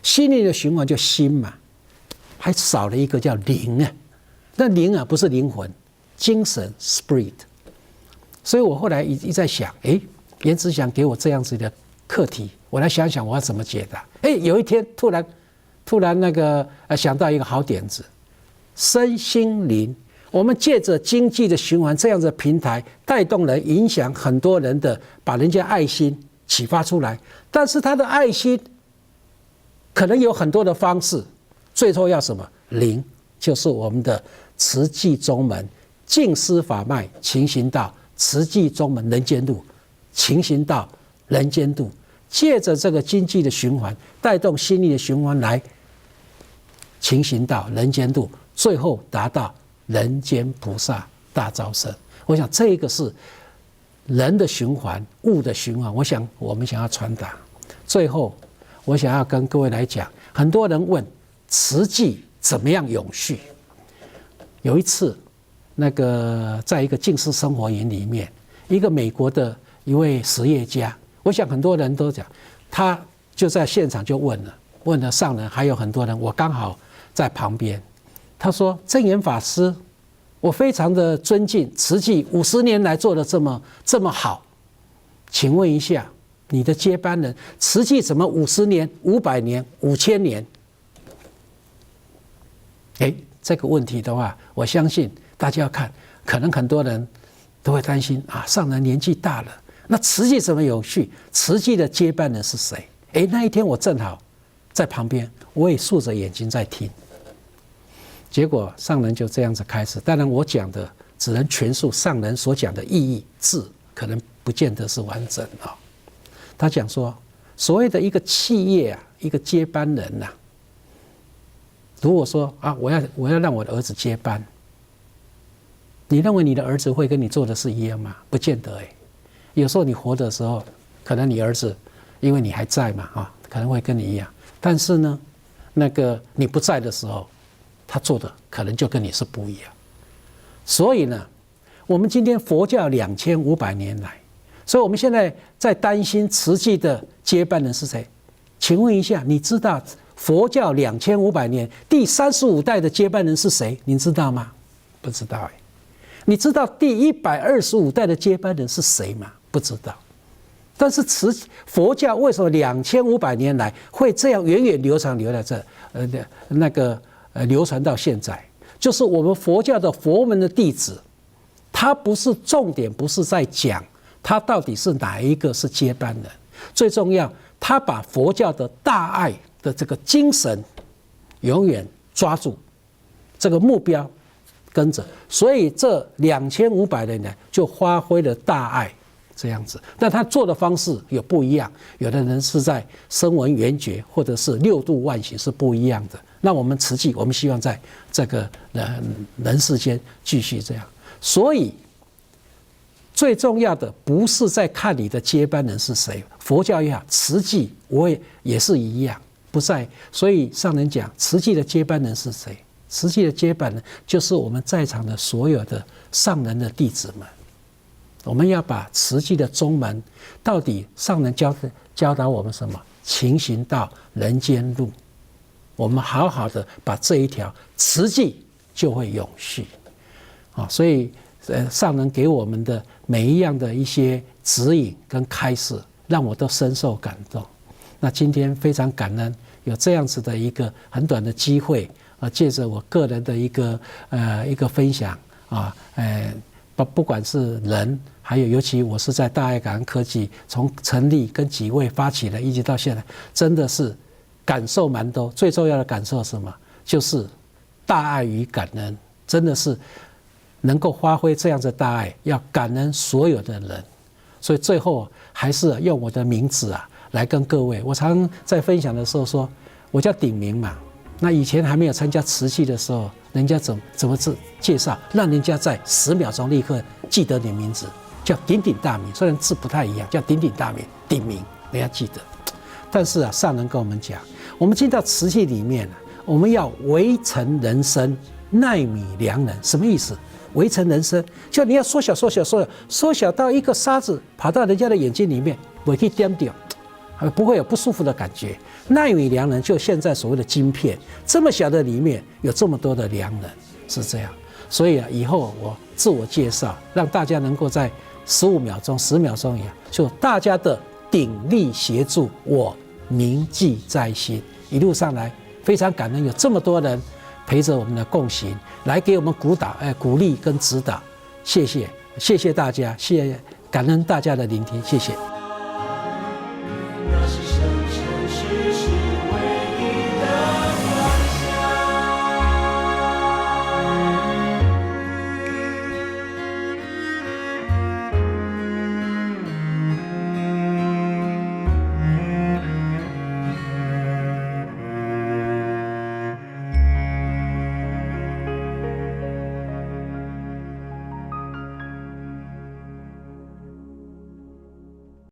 心灵的循环就心嘛，还少了一个叫灵啊。那灵不是灵魂，精神 spirit。所以我后来一直在想，严师长给我这样子的课题，我来想想我要怎么解答。有一天突然那个想到一个好点子，身心灵，我们借着经济的循环这样的平台，带动人，影响很多人的，把人家爱心启发出来。但是他的爱心可能有很多的方式，最后要什么？灵，就是我们的慈济宗门净思法脉勤行道，慈济宗门人间路，勤行道人间路，借着这个经济的循环，带动心理的循环来勤行道人间路，最后达到人间菩萨大招生。我想这个是人的循环，物的循环，我们想要传达。最后我想要跟各位来讲，很多人问慈济怎么样永续。有一次那个在一个净思生活营里面，一个美国的一位实业家，我想很多人都讲，他就在现场就问了上人，还有很多人，我刚好在旁边。他说：证严法师，我非常的尊敬慈济50年来做的这么好，请问一下你的接班人，慈济怎么50年、500年、5000年？这个问题的话，我相信大家要看，可能很多人都会担心上人年纪大了，那慈济怎么永续？慈济的接班人是谁？那一天我正好在旁边，我也竖着眼睛在听。结果上人就这样子开始，当然我讲的只能诠述上人所讲的意义，字可能不见得是完整啊。他讲说，所谓的一个企业啊，一个接班人呐，如果说啊，我要让我的儿子接班，你认为你的儿子会跟你做的事一样吗？不见得哎。有时候你活的时候，可能你儿子因为你还在嘛啊，可能会跟你一样，但是呢，那个你不在的时候，他做的可能就跟你是不一样。所以呢，我们今天佛教2500年来，所以我们现在在担心慈济的接班人是谁？请问一下，你知道佛教2500年第35代的接班人是谁？您知道吗？不知道哎。你知道第125代的接班人是谁吗？不知道。但是佛教为什么2500年来会这样源远流长留在这？流传到现在，就是我们佛教的佛门的弟子，他不是重点，不是在讲他到底是哪一个是接班人，最重要，他把佛教的大爱的这个精神永远抓住，这个目标跟着，所以这2500年来就发挥了大爱这样子。但他做的方式有不一样，有的人是在声闻缘觉，或者是六度万行是不一样的。那我们慈济，我们希望在这个人世间继续这样。所以最重要的不是在看你的接班人是谁，佛教也好，慈济我也是一样，不在。所以上人讲，慈济的接班人是谁？慈济的接班人就是我们在场的所有的上人的弟子们。我们要把慈济的宗门，到底上人教导我们什么？勤行道，人间路。我们好好的把这一条慈济就会永续啊！所以上人给我们的每一样的一些指引跟开示，让我都深受感动。那今天非常感恩有这样子的一个很短的机会啊，借着我个人的一个分享啊，不管是人，还有尤其我是在大爱感恩科技从成立跟几位发起的，一直到现在，真的是感受蛮多。最重要的感受是什么？就是大爱与感恩，真的是能够发挥这样的大爱，要感恩所有的人。所以最后还是用我的名字啊来跟各位，我常在分享的时候说，我叫鼎明嘛。那以前还没有参加慈济的时候，人家怎么介绍，让人家在10秒钟立刻记得你名字，叫鼎鼎大名。虽然字不太一样，叫鼎鼎大名，鼎明，人家记得。但是啊，上人跟我们讲，我们进到慈济里面，我们要微尘人生，奈米良人。什么意思？微尘人生，就你要缩小到一个沙子跑到人家的眼睛里面，不会点掉，不会有不舒服的感觉。奈米良人就现在所谓的晶片，这么小的里面有这么多的良人，是这样。所以啊，以后我自我介绍，让大家能够在15秒钟、10秒钟一样，就大家的鼎力协助，我铭记在心。一路上来非常感恩有这么多人陪着我们的共行，来给我们鼓励跟指导。谢谢大家，感恩大家的聆听，谢谢。